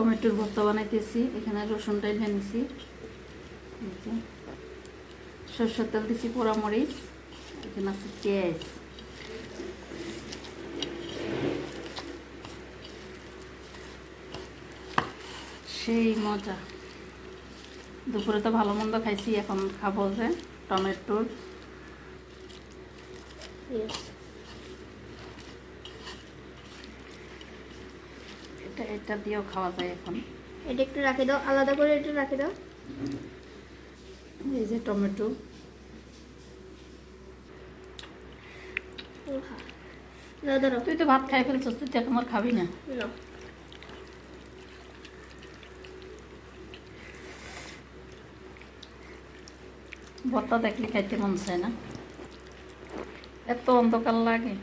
টমেটোর ভর্তা বানাইতেছি। এখানে রসুনটা ঢেলে নিছি, সরষের তেল দিছি, পোড়া মরিচ, এখানে আছে পেঁয়াজ। সেই মজা। দুপুরে তো ভালো মন্দ খাইছি, এখন খাবো যে টমেটোর। এটা দিয়েও খাওয়া যায় এখন। এটা একটু রাখে দাও, আলাদা করে একটু রাখে দাও। এই যে টমেটো। তুই তো ভাত খাই ফেলছিস, তুই তো এখন আর খাবি না। ভর্তা দেখলে খাইতে মন চায় না, এত অন্ধকার লাগে।